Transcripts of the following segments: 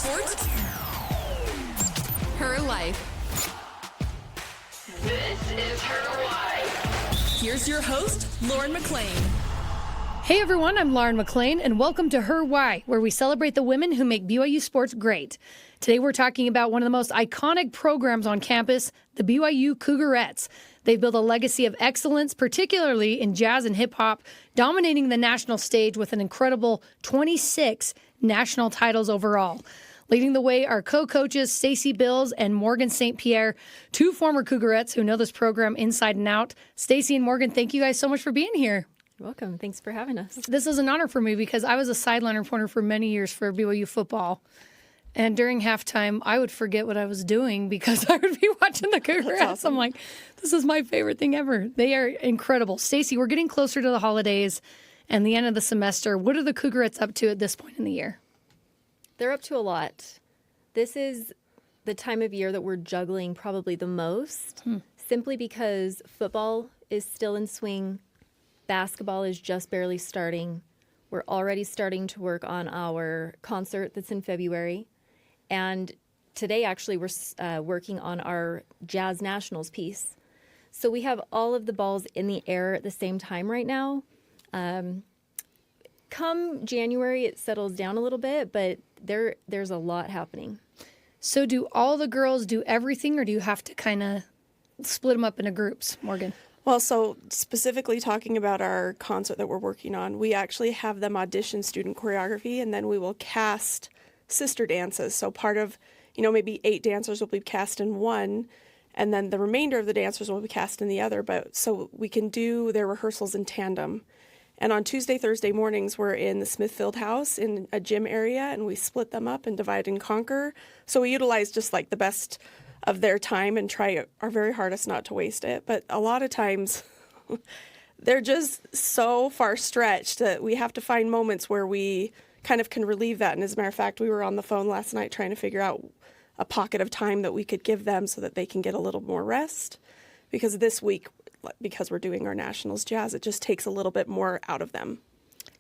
sport, her life. This is Her Why. Here's your host, Lauren McLean. Hey everyone, I'm Lauren McLean, and welcome to Her Why, where we celebrate the women who make BYU sports great. Today we're talking about one of the most iconic programs on campus, the BYU Cougarettes. They've built a legacy of excellence, particularly in jazz and hip-hop, dominating the national stage with an incredible 26 national titles overall. Leading the way are co-coaches Stacy Bills and Morgan St. Pierre, two former Cougarettes who know this program inside and out. Stacy and Morgan, thank you guys so much for being here. You're welcome. Thanks for having us. This is an honor for me because I was a sideline reporter for many years for BYU football. And during halftime, I would forget what I was doing because I would be watching the Cougarettes. Awesome. I'm like, this is my favorite thing ever. They are incredible. Stacy, we're getting closer to the holidays and the end of the semester. What are the Cougarettes up to at this point in the year? They're up to a lot. This is the time of year that we're juggling probably the most, simply because football is still in swing. Basketball is just barely starting. We're already starting to work on our concert that's in February. And today, actually, we're working on our Jazz Nationals piece. So we have all of the balls in the air at the same time right now. Come January, it settles down a little bit, but there's a lot happening. So do all the girls do everything, or do you have to kind of split them up into groups, Morgan? Well, so specifically talking about our concert that we're working on, we actually have them audition student choreography, and then we will cast sister dances. So part of, maybe 8 dancers will be cast in one, and then the remainder of the dancers will be cast in the other. But so we can do their rehearsals in tandem. And on Tuesday, Thursday mornings, we're in the Smithfield House in a gym area, and we split them up and divide and conquer. So we utilize just like the best of their time and try our very hardest not to waste it. But a lot of times they're just so far stretched that we have to find moments where we kind of can relieve that. And as a matter of fact, we were on the phone last night trying to figure out a pocket of time that we could give them so that they can get a little more rest. Because this week, because we're doing our Nationals Jazz, it just takes a little bit more out of them.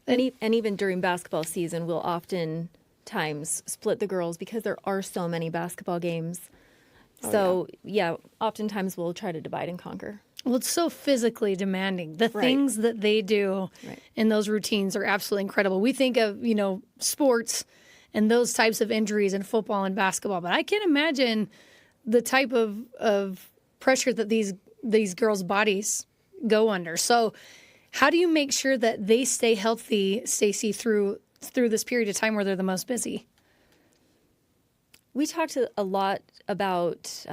And even during basketball season, we'll oftentimes split the girls because there are so many basketball games. Oftentimes we'll try to divide and conquer. Well, it's so physically demanding. The things that they do in those routines are absolutely incredible. We think of, sports and those types of injuries in football and basketball, but I can't imagine the type of pressure that these girls' bodies go under. So how do you make sure that they stay healthy, Stacy, through this period of time where they're the most busy? We talked a lot about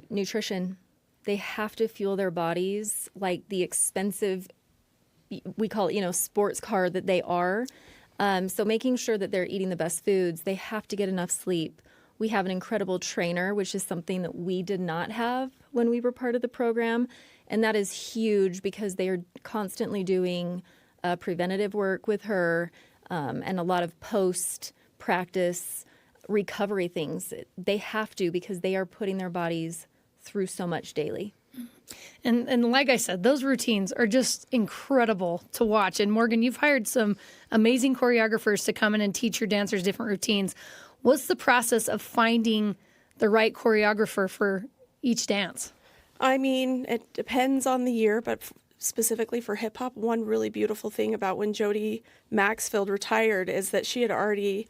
nutrition. They have to fuel their bodies like the expensive, we call it, sports car that they are. So making sure that they're eating the best foods, they have to get enough sleep. We have an incredible trainer, which is something that we did not have when we were part of the program. And that is huge because they are constantly doing preventative work with her and a lot of post-practice recovery things. They have to because they are putting their bodies through so much daily. And like I said, those routines are just incredible to watch. And Morgan, you've hired some amazing choreographers to come in and teach your dancers different routines. What's the process of finding the right choreographer for each dance? I mean, it depends on the year, but specifically for hip hop, one really beautiful thing about when Jody Maxfield retired is that she had already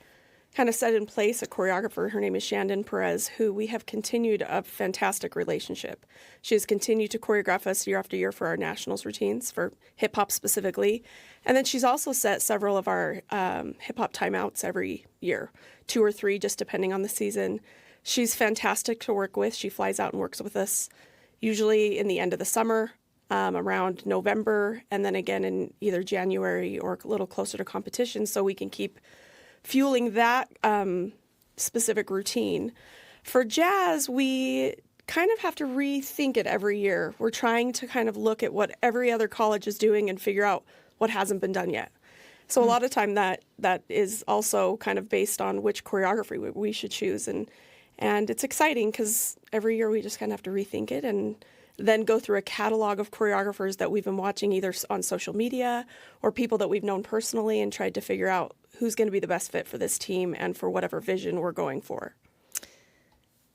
kind of set in place a choreographer. Her name is Shandon Perez, who we have continued a fantastic relationship. She has continued to choreograph us year after year for our nationals routines, for hip-hop specifically. And then she's also set several of our hip-hop timeouts every year, 2 or 3, just depending on the season. She's fantastic to work with. She flies out and works with us usually in the end of the summer, around November, and then again in either January or a little closer to competition, so we can keep fueling that specific routine. For jazz, we kind of have to rethink it every year. We're trying to kind of look at what every other college is doing and figure out what hasn't been done yet. So a lot of time that is also kind of based on which choreography we should choose. And it's exciting because every year we just kind of have to rethink it and then go through a catalog of choreographers that we've been watching either on social media or people that we've known personally and tried to figure out who's going to be the best fit for this team and for whatever vision we're going for.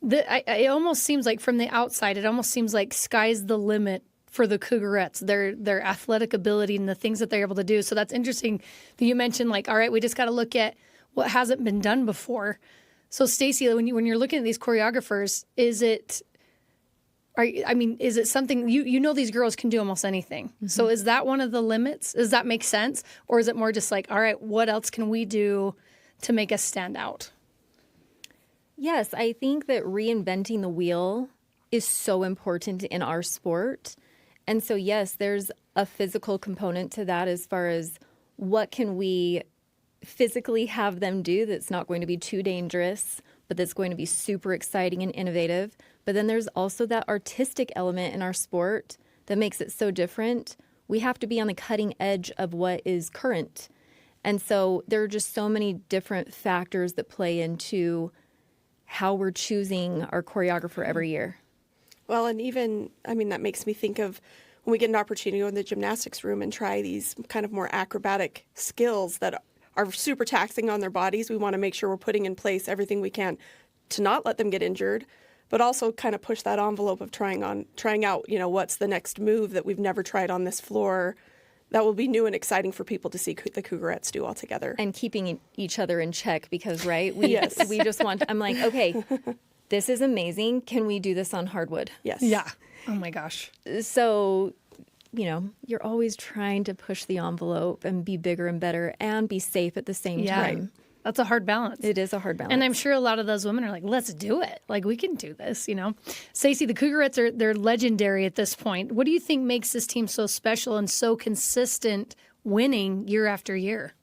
It almost seems like from the outside, it almost seems like sky's the limit for the Cougarettes, their athletic ability and the things that they're able to do. So that's interesting that you mentioned, like, all right, we just got to look at what hasn't been done before. So Stacy, when you're looking at these choreographers, is it something you know these girls can do almost anything? Mm-hmm. So is that one of the limits? Does that make sense? Or is it more just like, all right, what else can we do to make us stand out? Yes, I think that reinventing the wheel is so important in our sport. And so, yes, there's a physical component to that as far as what can we physically have them do that's not going to be too dangerous, but that's going to be super exciting and innovative. But then there's also that artistic element in our sport that makes it so different. We have to be on the cutting edge of what is current. And so there are just so many different factors that play into how we're choosing our choreographer every year. Well, and even, that makes me think of when we get an opportunity to go in the gymnastics room and try these kind of more acrobatic skills that are super taxing on their bodies. We want to make sure we're putting in place everything we can to not let them get injured, but also kind of push that envelope of trying out, what's the next move that we've never tried on this floor that will be new and exciting for people to see the Cougarettes do all together. And keeping each other in check because, right, we yes. we just want, I'm like, okay, this is amazing. Can we do this on hardwood? Yes. Yeah. Oh my gosh. So, you're always trying to push the envelope and be bigger and better and be safe at the same time. That's a hard balance. It is a hard balance. And I'm sure a lot of those women are like, let's do it. Like, we can do this, Stacey, the Cougarettes they're legendary at this point. What do you think makes this team so special and so consistent, winning year after year?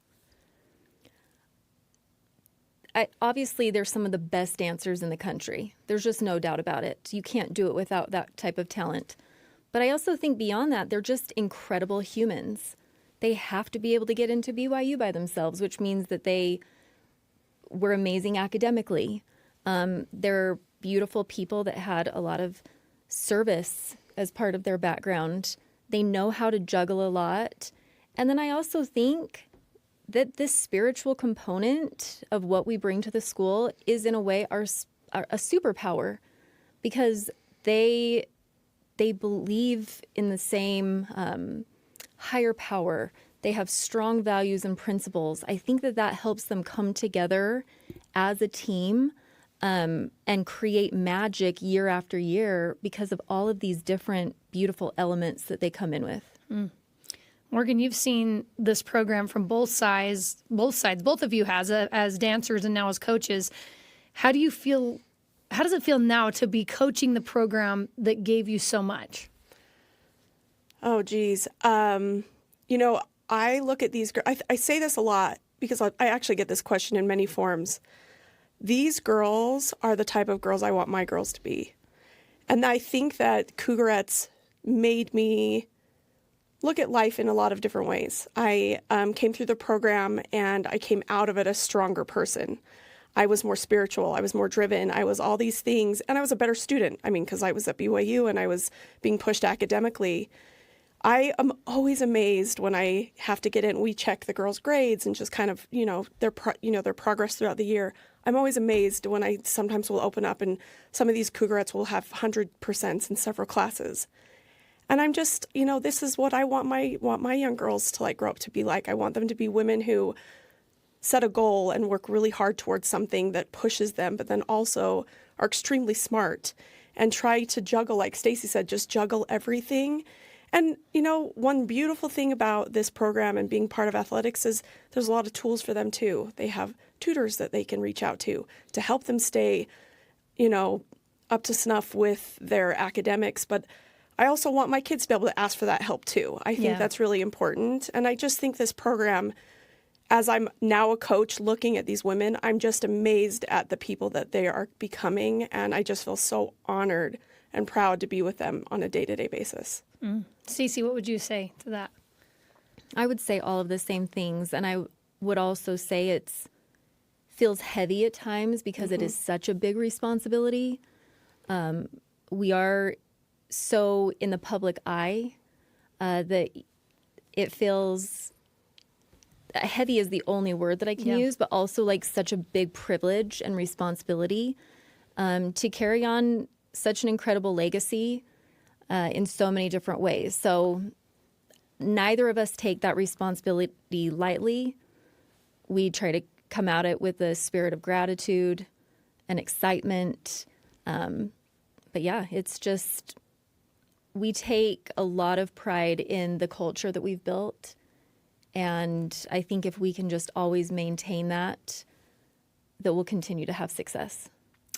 Obviously, they're some of the best dancers in the country. There's just no doubt about it. You can't do it without that type of talent. But I also think beyond that, they're just incredible humans. They have to be able to get into BYU by themselves, which means that they were amazing academically. They're beautiful people that had a lot of service as part of their background. They know how to juggle a lot. And then I also think that this spiritual component of what we bring to the school is in a way a superpower because they believe in the same higher power. They have strong values and principles. I think that helps them come together as a team and create magic year after year because of all of these different beautiful elements that they come in with. Mm. Morgan, you've seen this program from both sides, both of you as dancers and now as coaches. How does it feel now to be coaching the program that gave you so much? Oh, geez. I look at these girls. I say this a lot because I actually get this question in many forms. These girls are the type of girls I want my girls to be. And I think that Cougarettes made me look at life in a lot of different ways. I came through the program and I came out of it a stronger person. I was more spiritual. I was more driven. I was all these things. And I was a better student. because I was at BYU and I was being pushed academically. I am always amazed when I have to get in. We check the girls' grades and just kind of, their progress throughout the year. I'm always amazed when I sometimes will open up and some of these Cougarettes will have 100% in several classes. And I'm just, this is what I want my young girls to grow up to be like. I want them to be women who set a goal and work really hard towards something that pushes them, but then also are extremely smart and try to juggle, like Stacy said, just juggle everything. And, one beautiful thing about this program and being part of athletics is there's a lot of tools for them too. They have tutors that they can reach out to help them stay, up to snuff with their academics. But I also want my kids to be able to ask for that help too. I think that's really important. And I just think this program, as I'm now a coach looking at these women, I'm just amazed at the people that they are becoming. And I just feel so honored and proud to be with them on a day-to-day basis. Mm. Stacey, what would you say to that? I would say all of the same things. And I would also say it feels heavy at times because it is such a big responsibility. We are so in the public eye that it feels heavy is the only word that I can use, but also like such a big privilege and responsibility to carry on such an incredible legacy in so many different ways. So neither of us take that responsibility lightly. We try to come at it with a spirit of gratitude and excitement. But yeah, it's just, we take a lot of pride in the culture that we've built. And I think if we can just always maintain that we'll continue to have success.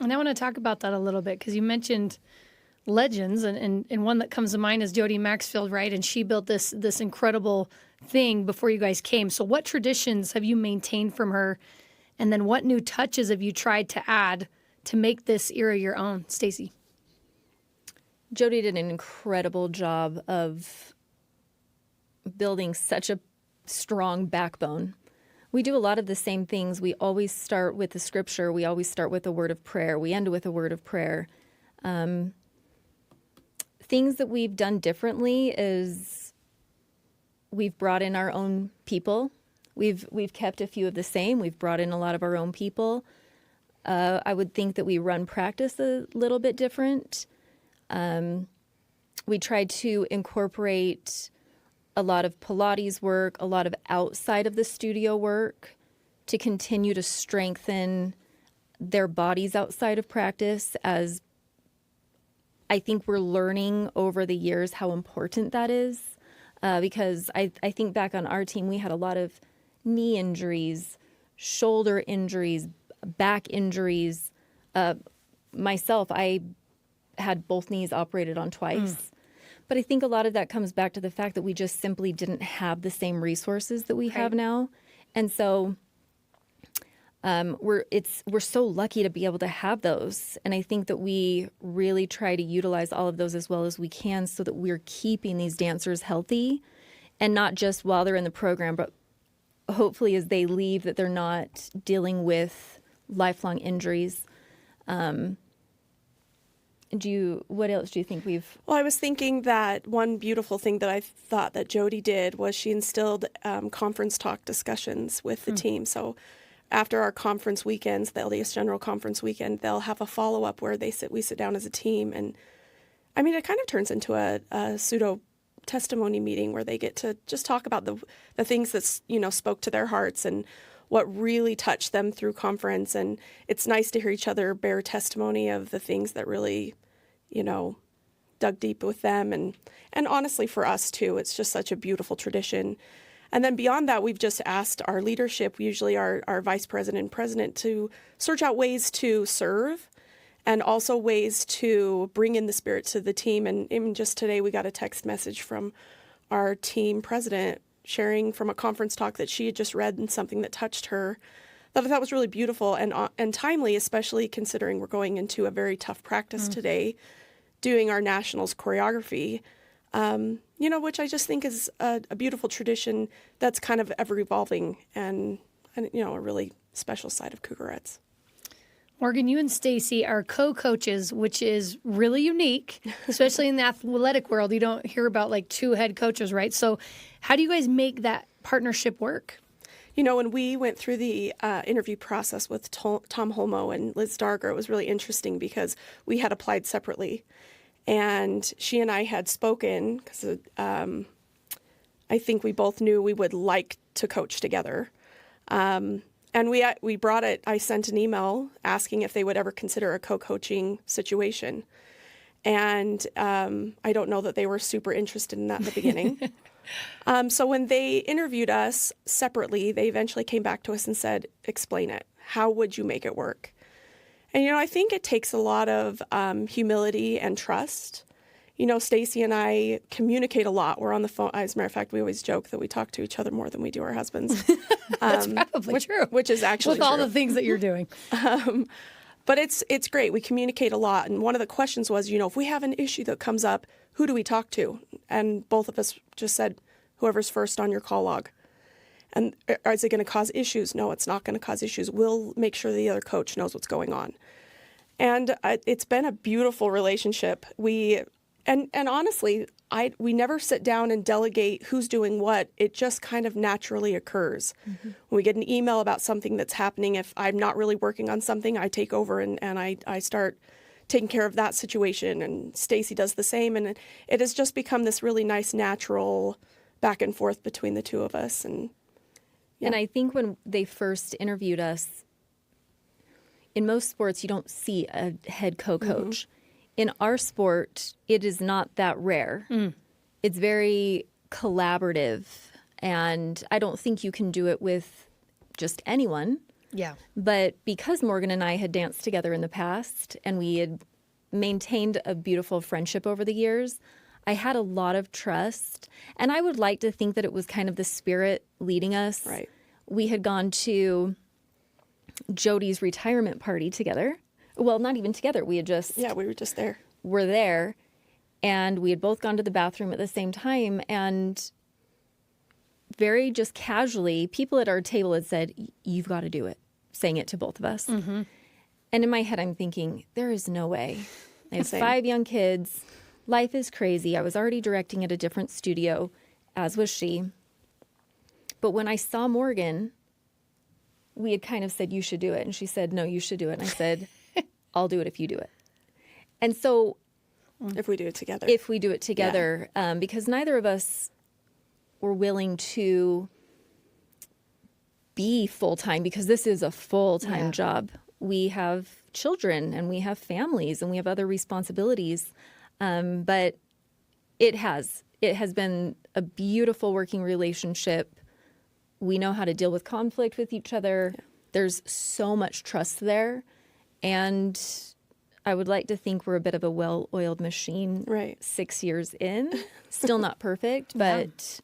And I want to talk about that a little bit because you mentioned legends, and one that comes to mind is Jody Maxfield, right? And she built this incredible thing before you guys came. So what traditions have you maintained from her? And then what new touches have you tried to add to make this era your own? Stacy. Jody did an incredible job of building such a strong backbone. We do a lot of the same things. We always start with the scripture. We always start with a word of prayer. We end with a word of prayer. Things that we've done differently is we've brought in our own people. We've kept a few of the same. We've brought in a lot of our own people. I would think that we run practice a little bit different. We tried to incorporate a lot of Pilates work, a lot of outside of the studio work to continue to strengthen their bodies outside of practice, as I think we're learning over the years how important that is. Because I think back on our team, we had a lot of knee injuries, shoulder injuries, back injuries. Myself, I had both knees operated on twice. But I think a lot of that comes back to the fact that we just simply didn't have the same resources that we have now. And so we're so lucky to be able to have those. And I think that we really try to utilize all of those as well as we can so that we're keeping these dancers healthy, and not just while they're in the program, but hopefully as they leave, that they're not dealing with lifelong injuries. What else do you think we've... Well, I was thinking that one beautiful thing that I thought that Jody did was she instilled conference talk discussions with the team. So after our conference weekends, the LDS General Conference weekend, they'll have a follow-up where we sit down as a team. And I mean, it kind of turns into a pseudo testimony meeting where they get to just talk about the things that, spoke to their hearts and what really touched them through conference. And it's nice to hear each other bear testimony of the things that really, dug deep with them. And honestly, for us too, it's just such a beautiful tradition. And then beyond that, we've just asked our leadership, usually our vice president and president, to search out ways to serve and also ways to bring in the spirit to the team. And even just today, we got a text message from our team president sharing from a conference talk that she had just read and something that touched her that I thought was really beautiful and timely, especially considering we're going into a very tough practice today, doing our nationals choreography, which I just think is a beautiful tradition that's kind of ever evolving and a really special side of Cougarettes. Morgan, you and Stacy are co-coaches, which is really unique, especially in the athletic world. You don't hear about like two head coaches, right? So how do you guys make that partnership work? When we went through the interview process with Tom Holmo and Liz Darger, it was really interesting because we had applied separately. And she and I had spoken because I think we both knew we would like to coach together. And we brought it. I sent an email asking if they would ever consider a co-coaching situation. And I don't know that they were super interested in that in the beginning. So when they interviewed us separately, they eventually came back to us and said, explain it. How would you make it work? And, I think it takes a lot of humility and trust. Stacy and I communicate a lot. We're on the phone. As a matter of fact, we always joke that we talk to each other more than we do our husbands. That's probably true. Which is actually with all true. the things that you're doing. But it's great. We communicate a lot. And one of the questions was, if we have an issue that comes up, who do we talk to? And both of us just said, whoever's first on your call log. And is it going to cause issues? No, it's not going to cause issues. We'll make sure the other coach knows what's going on. And it's been a beautiful relationship. And honestly, we never sit down and delegate who's doing what. It just kind of naturally occurs. When we get an email about something that's happening, if I'm not really working on something, I take over and I start taking care of that situation. And Stacy does the same. And it has just become this really nice, natural back and forth between the two of us. And I think when they first interviewed us, in most sports, you don't see a head co-coach. In our sport, it is not that rare. It's very collaborative, and I don't think you can do it with just anyone. Yeah. But because Morgan and I had danced together in the past, and we had maintained a beautiful friendship over the years, I had a lot of trust, and I would like to think that it was kind of the spirit leading us. Right. We had gone to Jody's retirement party together. Well, not even together. We had just... yeah, we were just there. Were there, and we had both gone to the bathroom at the same time, and very just casually, people at our table had said, "You've got to do it," saying it to both of us. And in my head, I'm thinking, there is no way. I have 5 young kids. Life is crazy. I was already directing at a different studio, as was she. But when I saw Morgan, we had kind of said, "You should do it." And she said, "No, you should do it." And I said, "I'll do it if you do it." And so If we do it together. Because neither of us were willing to be full-time, because this is a full-time job. We have children and we have families and we have other responsibilities. But it has been a beautiful working relationship. We know how to deal with conflict with each other. There's so much trust there. And I would like to think we're a bit of a well-oiled machine. Right. 6 years in. Still not perfect, but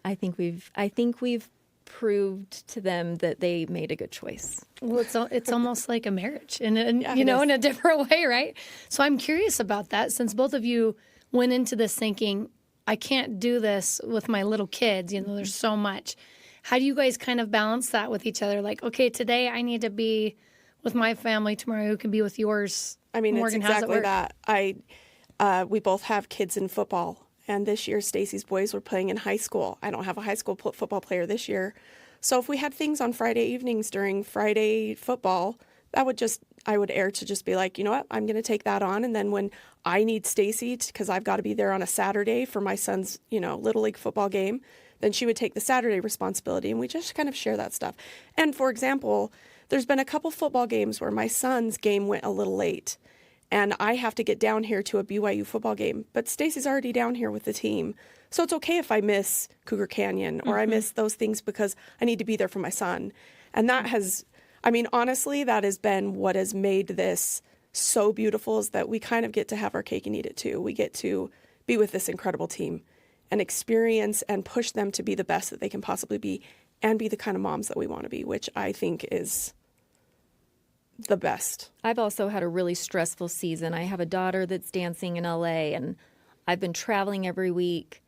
I think we've proved to them that they made a good choice. Well, it's almost like a marriage, and Yeah, you know, it is. in a different way, right? So I'm curious about that, since both of you went into this thinking, I can't do this with my little kids. You know, there's so much. How do you guys kind of balance that with each other? Like, okay, today I need to be with my family, tomorrow you can be with yours. I mean, Morgan, it's how's it exactly work? that. We both have kids in football, and this year Stacy's boys were playing in high school. I don't have a high school football player this year. So if we had things on Friday evenings during Friday football, I would err to just be like, you know what, I'm going to take that on. And then when I need Stacy, because I've got to be there on a Saturday for my son's, Little League football game, then she would take the Saturday responsibility, and we just kind of share that stuff. And for example, there's been a couple football games where my son's game went a little late, and I have to get down here to a BYU football game, but Stacy's already down here with the team. So it's okay if I miss Cougar Canyon or I miss those things because I need to be there for my son. And that honestly, that has been what has made this so beautiful, is that we kind of get to have our cake and eat it too. We get to be with this incredible team and experience and push them to be the best that they can possibly be, and be the kind of moms that we want to be, which I think is the best. I've also had a really stressful season. I have a daughter that's dancing in LA, and I've been traveling every week.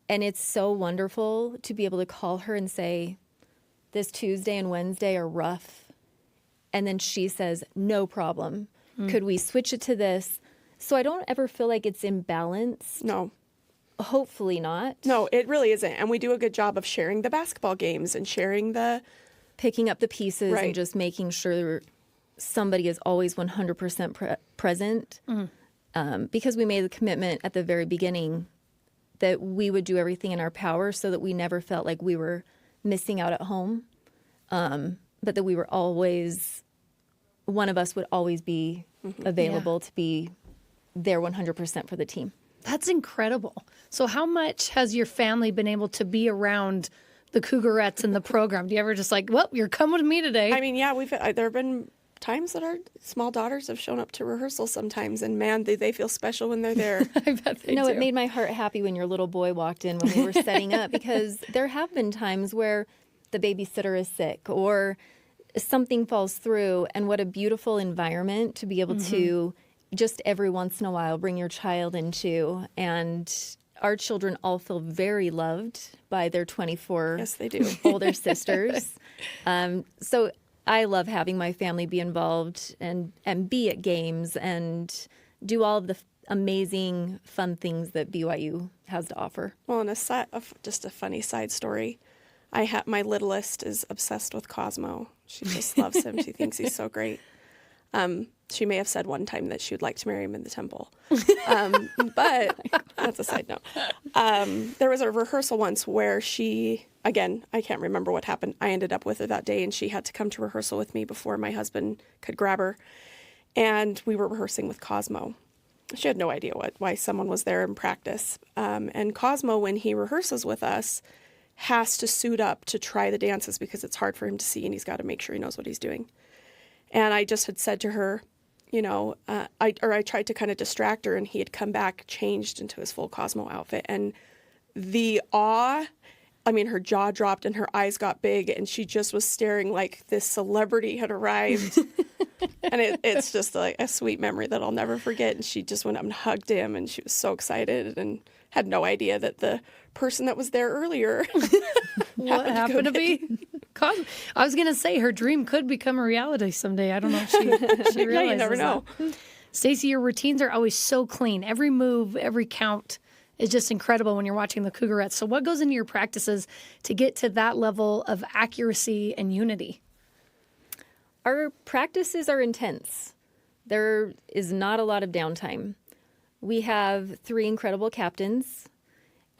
And it's so wonderful to be able to call her and say, "This Tuesday and Wednesday are rough." And then she says, "No problem. Could we switch it to this?" So I don't ever feel like it's imbalanced. No. Hopefully not. No, it really isn't. And we do a good job of sharing the basketball games and sharing Picking up the pieces Right. and just making sure somebody is always 100% present. Because we made the commitment at the very beginning that we would do everything in our power so that we never felt like we were missing out at home. But that we were always, one of us would always be available to be there 100% for the team. That's incredible. So how much has your family been able to be around the Cougarettes in the program? Do you ever just like, well, you're coming with me today? I mean, yeah, there have been times that our small daughters have shown up to rehearsals sometimes, and man, they feel special when they're there. I bet they No, do. it made my heart happy when your little boy walked in when we were setting up, because there have been times where the babysitter is sick or something falls through, and what a beautiful environment to be able to just every once in a while bring your child into. And our children all feel very loved by their 24 Yes, they do. older sisters. So I love having my family be involved and be at games and do all of amazing, fun things that BYU has to offer. Well, and just a funny side story. My littlest is obsessed with Cosmo. She just loves him. She thinks he's so great. She may have said one time that she would like to marry him in the temple. But that's a side note. There was a rehearsal once where again, I can't remember what happened. I ended up with her that day, and she had to come to rehearsal with me before my husband could grab her. And we were rehearsing with Cosmo. She had no idea why someone was there in practice. And Cosmo, when he rehearses with us, has to suit up to try the dances because it's hard for him to see, and he's got to make sure he knows what he's doing. And I just had said to her, I tried to kind of distract her, and he had come back changed into his full Cosmo outfit. And the awe, her jaw dropped and her eyes got big, and she just was staring like this celebrity had arrived. And it's just like a sweet memory that I'll never forget. And she just went up and hugged him, and she was so excited and had no idea that the person that was there earlier what happened to be Cosmo. I was going to say her dream could become a reality someday. I don't know if she realizes yeah, you never know. Stacy, your routines are always so clean. Every move, every count is just incredible when you're watching the Cougarettes. So what goes into your practices to get to that level of accuracy and unity? Our practices are intense. There is not a lot of downtime. We have 3 incredible captains,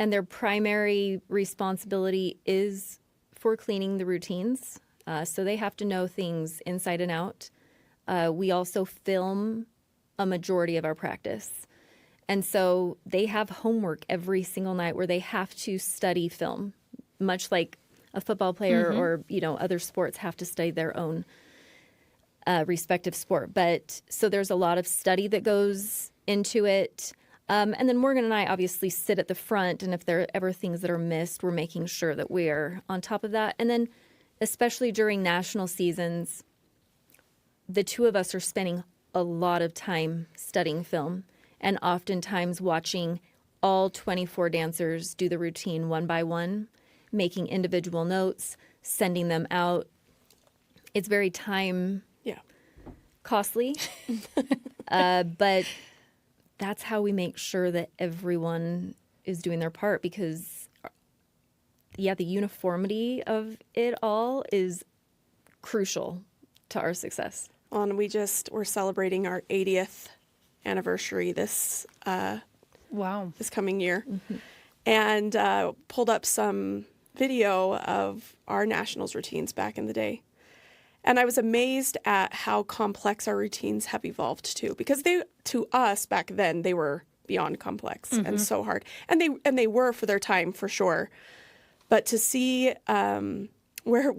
and their primary responsibility is for cleaning the routines. So they have to know things inside and out. We also film a majority of our practice. And so they have homework every single night where they have to study film, much like a football player or, other sports have to study their own respective sport. But so there's a lot of study that goes into it. And then Morgan and I obviously sit at the front, and if there are ever things that are missed, we're making sure that we're on top of that. And then especially during national seasons, the two of us are spending a lot of time studying film and oftentimes watching all 24 dancers do the routine one by one, making individual notes, sending them out. It's very time costly, but that's how we make sure that everyone is doing their part because, the uniformity of it all is crucial to our success. And we're celebrating our 80th anniversary this coming year, and pulled up some video of our nationals routines back in the day. And I was amazed at how complex our routines have evolved to, because to us back then, they were beyond complex and so hard. And they were for their time, for sure. But to see where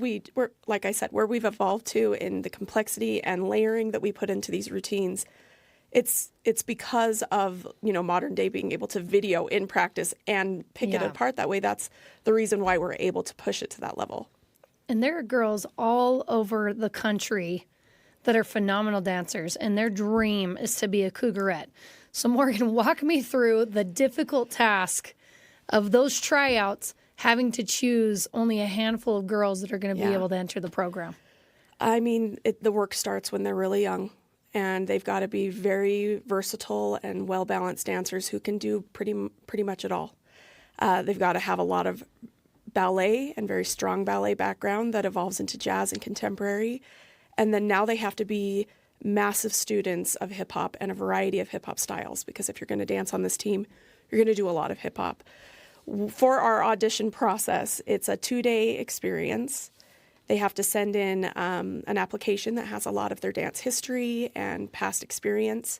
like I said, where we've evolved to in the complexity and layering that we put into these routines, it's because of, modern day being able to video in practice and pick it apart that way. That's the reason why we're able to push it to that level. And there are girls all over the country that are phenomenal dancers, and their dream is to be a Cougarette. So Morgan, walk me through the difficult task of those tryouts, having to choose only a handful of girls that are going to be able to enter the program. The work starts when they're really young, and they've got to be very versatile and well-balanced dancers who can do pretty much it all. They've got to have a lot of ballet and very strong ballet background that evolves into jazz and contemporary. And then now they have to be massive students of hip hop and a variety of hip hop styles, because if you're going to dance on this team, you're going to do a lot of hip hop. For our audition process, it's a 2-day experience. They have to send in an application that has a lot of their dance history and past experience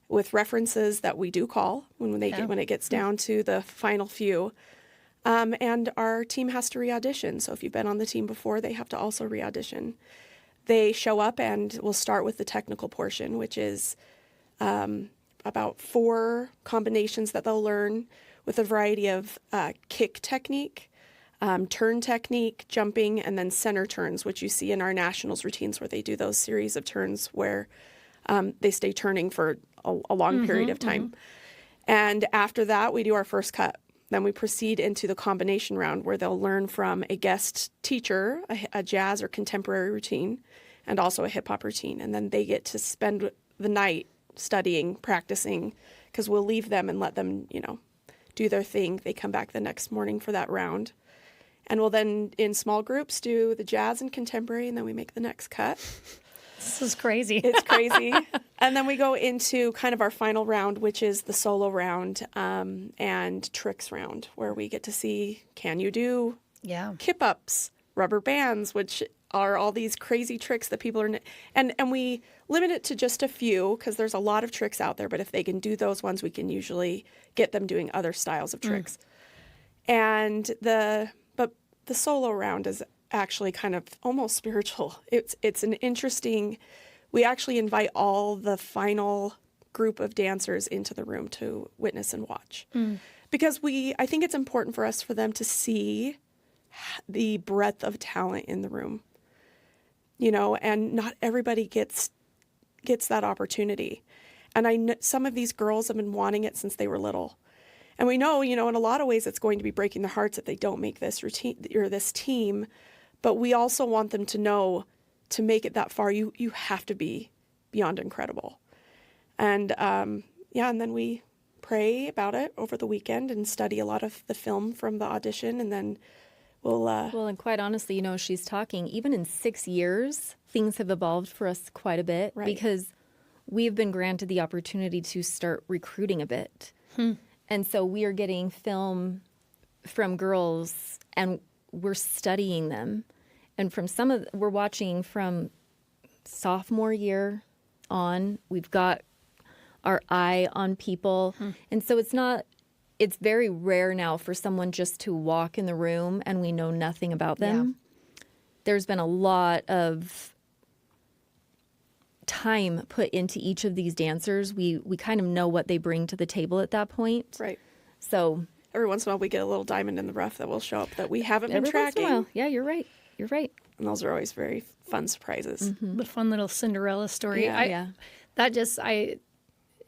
with references that we do call when it gets down to the final few. And our team has to re-audition. So if you've been on the team before, they have to also re-audition. They show up, and we'll start with the technical portion, which is about 4 combinations that they'll learn with a variety of kick technique, turn technique, jumping, and then center turns, which you see in our nationals routines where they do those series of turns where they stay turning for a long period of time. And after that, we do our first cut. Then we proceed into the combination round where they'll learn from a guest teacher, a jazz or contemporary routine, and also a hip hop routine. And then they get to spend the night studying, practicing, because we'll leave them and let them, do their thing. They come back the next morning for that round. And we'll then, in small groups, do the jazz and contemporary, and then we make the next cut. This is crazy. It's crazy. And then we go into kind of our final round, which is the solo round and tricks round, where we get to see, can you do kip-ups, rubber bands, which are all these crazy tricks that people are... And we limit it to just a few, because there's a lot of tricks out there, but if they can do those ones, we can usually get them doing other styles of tricks. And the solo round is actually kind of almost spiritual. It's an interesting... We actually invite all the final group of dancers into the room to witness and watch. Because I think it's important for them to see the breadth of talent in the room. And not everybody gets that opportunity. And I know some of these girls have been wanting it since they were little. And we know, in a lot of ways it's going to be breaking their hearts if they don't make this routine or this team. But we also want them to know, to make it that far, you have to be beyond incredible. And and then we pray about it over the weekend and study a lot of the film from the audition, and then we'll... and quite honestly, she's talking, even in 6 years, things have evolved for us quite a bit, because we've been granted the opportunity to start recruiting a bit. And so we are getting film from girls, and we're studying them. And from we're watching from sophomore year on. We've got our eye on people. And so it's very rare now for someone just to walk in the room and we know nothing about them. There's been a lot of time put into each of these dancers. We kind of know what they bring to the table at that point. Right. So every once in a while we get a little diamond in the rough that will show up that we haven't been tracking. Once in a while. Yeah, you're right. You're right. And those are always very fun surprises. The fun little Cinderella story. Yeah.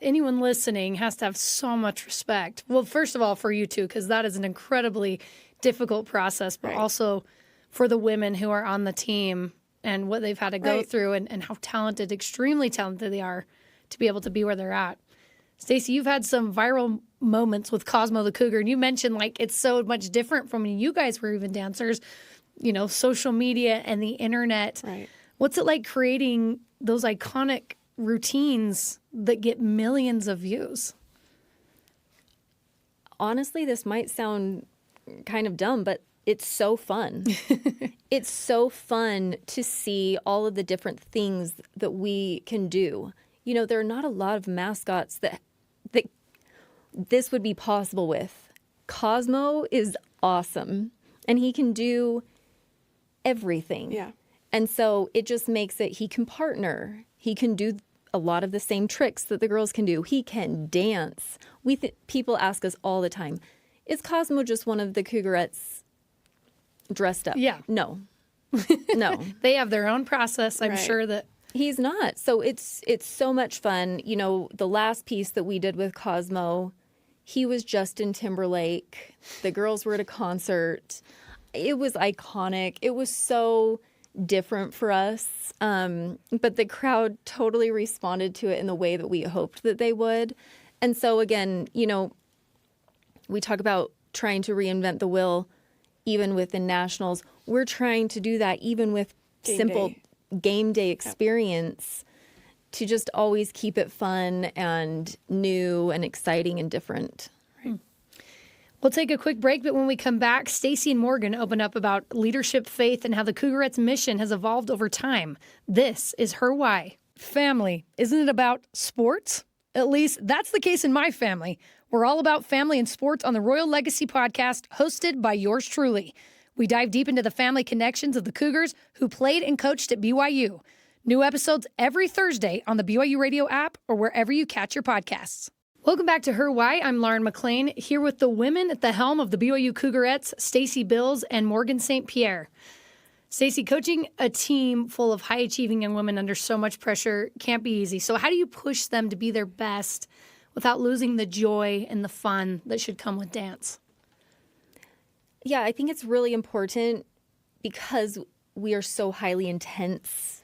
Anyone listening has to have so much respect. Well, first of all, for you two, because that is an incredibly difficult process, but also for the women who are on the team and what they've had to go through and how talented, extremely talented they are to be able to be where they're at. Stacy, you've had some viral moments with Cosmo the Cougar, and you mentioned it's so much different from when you guys were even dancers, social media and the internet. Right. What's it like creating those iconic routines that get millions of views? Honestly, this might sound kind of dumb, but it's so fun. It's so fun to see all of the different things that we can do. There are not a lot of mascots that this would be possible with. Cosmo is awesome, and he can do everything. Yeah. And so it just makes it, he can partner. He can do a lot of the same tricks that the girls can do. He can dance. People ask us all the time, is Cosmo just one of the Cougarettes dressed up? Yeah. No. No. They have their own process. I'm sure that... He's not. So it's so much fun. The last piece that we did with Cosmo, he was Justin Timberlake. The girls were at a concert. It was iconic. It was so different for us. But the crowd totally responded to it in the way that we hoped that they would. And so again, we talk about trying to reinvent the wheel even with the nationals. We're trying to do that even with simple game day experience to just always keep it fun and new and exciting and different. We'll take a quick break, but when we come back, Stacy and Morgan open up about leadership, faith, and how the Cougarettes' mission has evolved over time. This is Her Why. Family. Isn't it about sports? At least that's the case in my family. We're all about family and sports on the Royal Legacy podcast, hosted by yours truly. We dive deep into the family connections of the Cougars who played and coached at BYU. New episodes every Thursday on the BYU radio app or wherever you catch your podcasts. Welcome back to Her Why. I'm Lauren McLean, here with the women at the helm of the BYU Cougarettes, Stacy Bills and Morgan St. Pierre. Stacy, coaching a team full of high-achieving young women under so much pressure can't be easy. So how do you push them to be their best without losing the joy and the fun that should come with dance? Yeah, I think it's really important because we are so highly intense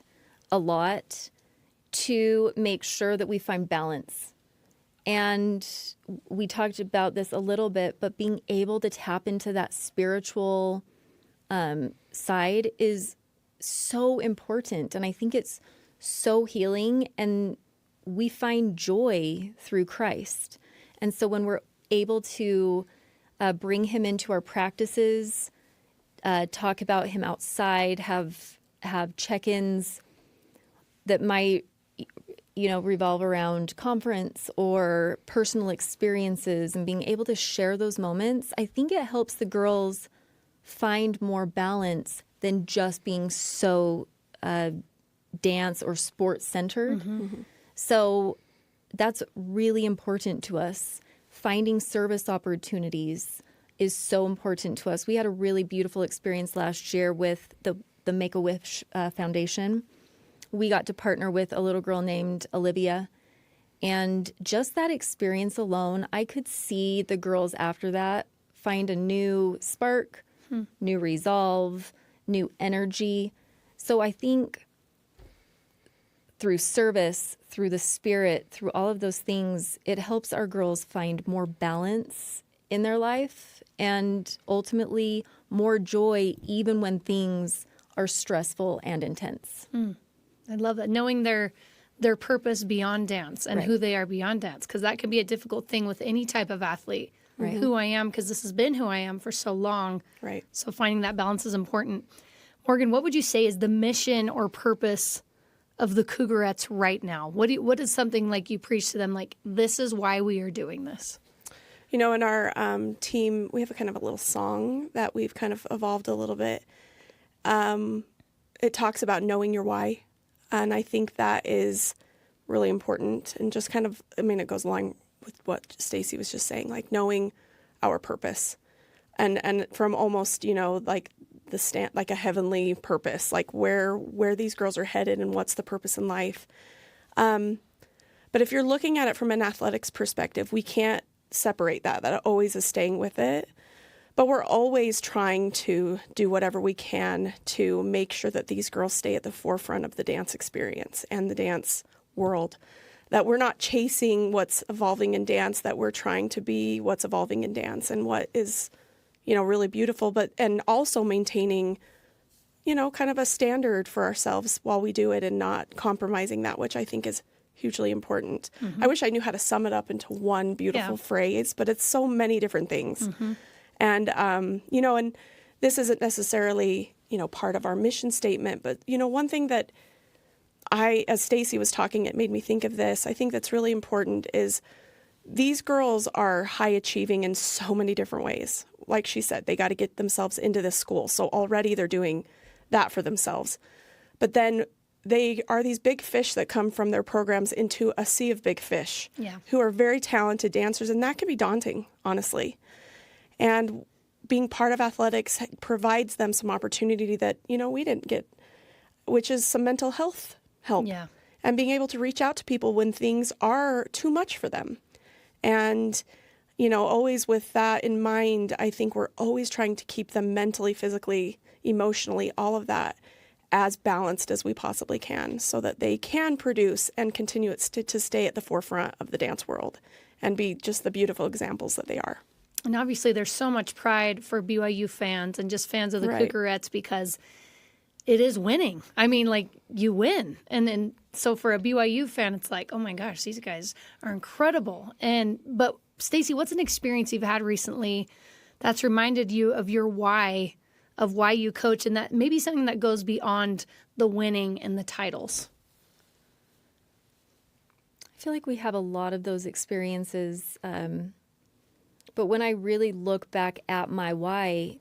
a lot to make sure that we find balance. And we talked about this a little bit, but being able to tap into that spiritual side is so important. And I think it's so healing, and we find joy through Christ. And so when we're able to bring him into our practices, talk about him outside, have check-ins that might, revolve around conference or personal experiences, and being able to share those moments, I think it helps the girls find more balance than just being so dance or sports centered. Mm-hmm. So that's really important to us. Finding service opportunities is so important to us. We had a really beautiful experience last year with the Make-A-Wish Foundation. We got to partner with a little girl named Olivia. And just that experience alone, I could see the girls after that find a new spark, new resolve, new energy. So I think through service, through the spirit, through all of those things, it helps our girls find more balance in their life and ultimately more joy even when things are stressful and intense. I love that. Knowing their purpose beyond dance and who they are beyond dance, because that can be a difficult thing with any type of athlete. Right. Who I am, because this has been who I am for so long. Right. So finding that balance is important. Morgan, what would you say is the mission or purpose of the Cougarettes right now? What is something like you preach to them, like, this is why we are doing this? In our team, we have a kind of a little song that we've kind of evolved a little bit. It talks about knowing your why. And I think that is really important. And just kind of, it goes along with what Stacy was just saying, like knowing our purpose. And from almost, like like a heavenly purpose, like where these girls are headed and what's the purpose in life. But if you're looking at it from an athletics perspective, we can't separate that. That always is staying with it. But we're always trying to do whatever we can to make sure that these girls stay at the forefront of the dance experience and the dance world. That we're not chasing what's evolving in dance, that we're trying to be what's evolving in dance and what is, really beautiful, and also maintaining, kind of a standard for ourselves while we do it and not compromising that, which I think is hugely important. Mm-hmm. I wish I knew how to sum it up into one beautiful phrase, but it's so many different things. Mm-hmm. And, and this isn't necessarily, part of our mission statement, but, one thing that as Stacy was talking, it made me think of this. I think that's really important is these girls are high achieving in so many different ways. Like she said, they got to get themselves into this school. So already they're doing that for themselves. But then they are these big fish that come from their programs into a sea of big fish who are very talented dancers. And that can be daunting, honestly. And being part of athletics provides them some opportunity that, we didn't get, which is some mental health help. Yeah. And being able to reach out to people when things are too much for them. And, always with that in mind, I think we're always trying to keep them mentally, physically, emotionally, all of that as balanced as we possibly can so that they can produce and continue to stay at the forefront of the dance world and be just the beautiful examples that they are. And obviously there's so much pride for BYU fans and just fans of the Cougarettes because it is winning. You win. And then so for a BYU fan, it's like, oh my gosh, these guys are incredible. But Stacy, what's an experience you've had recently that's reminded you of your why, of why you coach, and that maybe something that goes beyond the winning and the titles? I feel like we have a lot of those experiences. But when I really look back at my why,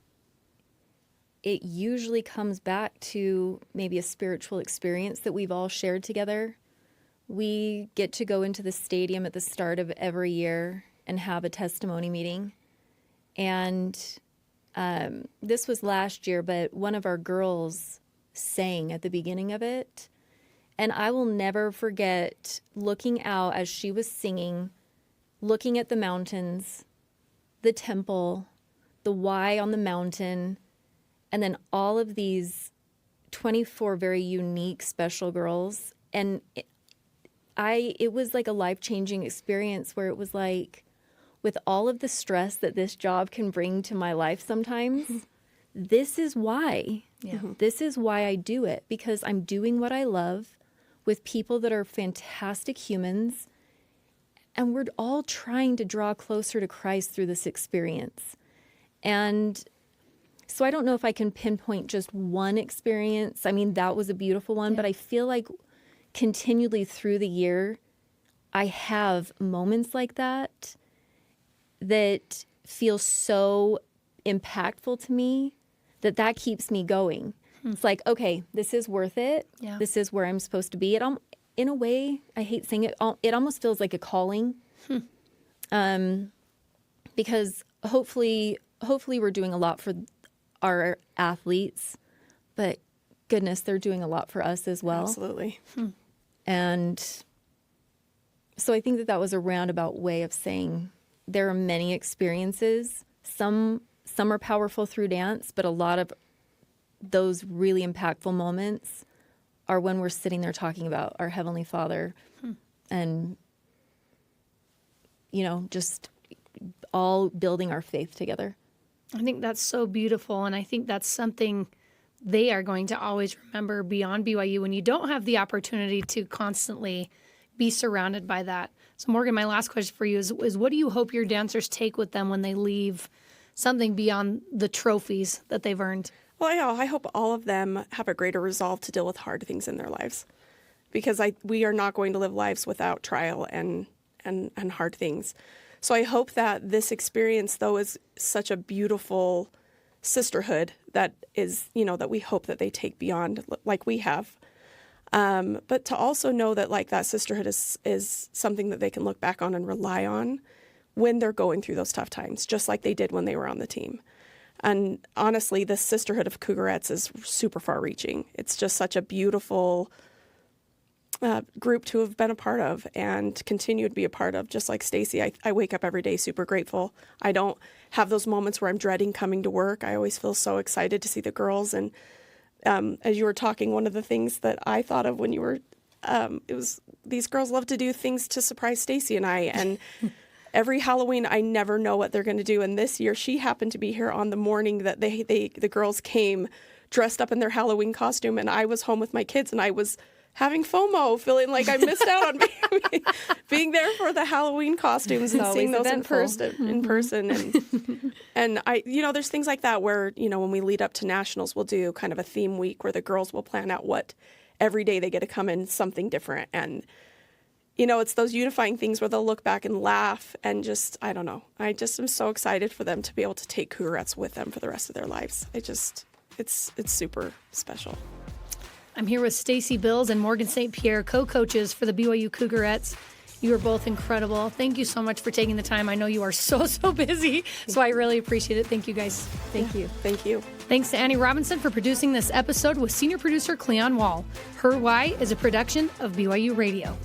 it usually comes back to maybe a spiritual experience that we've all shared together. We get to go into the stadium at the start of every year and have a testimony meeting. And this was last year, but one of our girls sang at the beginning of it. And I will never forget looking out as she was singing, looking at the mountains, the temple, the Y on the mountain, and then all of these 24 very unique, special girls. And it was like a life-changing experience where it was like, with all of the stress that this job can bring to my life sometimes, this is why. Yeah. This is why I do it, because I'm doing what I love with people that are fantastic humans, and we're all trying to draw closer to Christ through this experience. And so I don't know if I can pinpoint just one experience. I mean, that was a beautiful one, but I feel like continually through the year, I have moments like that feel so impactful to me that keeps me going. It's like, okay, this is worth it. Yeah. This is where I'm supposed to be. In a way, I hate saying it, it almost feels like a calling. Because hopefully we're doing a lot for our athletes, but goodness, they're doing a lot for us as well. Absolutely. And so I think that was a roundabout way of saying there are many experiences. Some are powerful through dance, but a lot of those really impactful moments are when we're sitting there talking about our Heavenly Father and, just all building our faith together. I think that's so beautiful, and I think that's something they are going to always remember beyond BYU when you don't have the opportunity to constantly be surrounded by that. So, Morgan, my last question for you is what do you hope your dancers take with them when they leave something beyond the trophies that they've earned? Well, I hope all of them have a greater resolve to deal with hard things in their lives, because we are not going to live lives without trial and hard things. So I hope that this experience, though, is such a beautiful sisterhood that is, that we hope that they take beyond like we have. But to also know that like that sisterhood is something that they can look back on and rely on when they're going through those tough times, just like they did when they were on the team. And honestly, the sisterhood of Cougarettes is super far-reaching. It's just such a beautiful group to have been a part of and continue to be a part of. Just like Stacy, I wake up every day super grateful. I don't have those moments where I'm dreading coming to work. I always feel so excited to see the girls. And as you were talking, one of the things that I thought of when you were, it was these girls love to do things to surprise Stacy and I. And every Halloween, I never know what they're going to do. And this year, she happened to be here on the morning that the girls came dressed up in their Halloween costume. And I was home with my kids, and I was having FOMO, feeling like I missed out on being there for the Halloween costumes and seeing those in person. And I, there's things like that where, when we lead up to nationals, we'll do kind of a theme week where the girls will plan out what every day they get to come in something different. And, it's those unifying things where they'll look back and laugh and just, I don't know. I just am so excited for them to be able to take Cougarettes with them for the rest of their lives. It's super special. I'm here with Stacy Bills and Morgan St. Pierre, co-coaches for the BYU Cougarettes. You are both incredible. Thank you so much for taking the time. I know you are so busy, so I really appreciate it. Thank you, guys. Thank you. Thank you. Thanks to Annie Robinson for producing this episode with senior producer Cleon Wall. Her Why is a production of BYU Radio.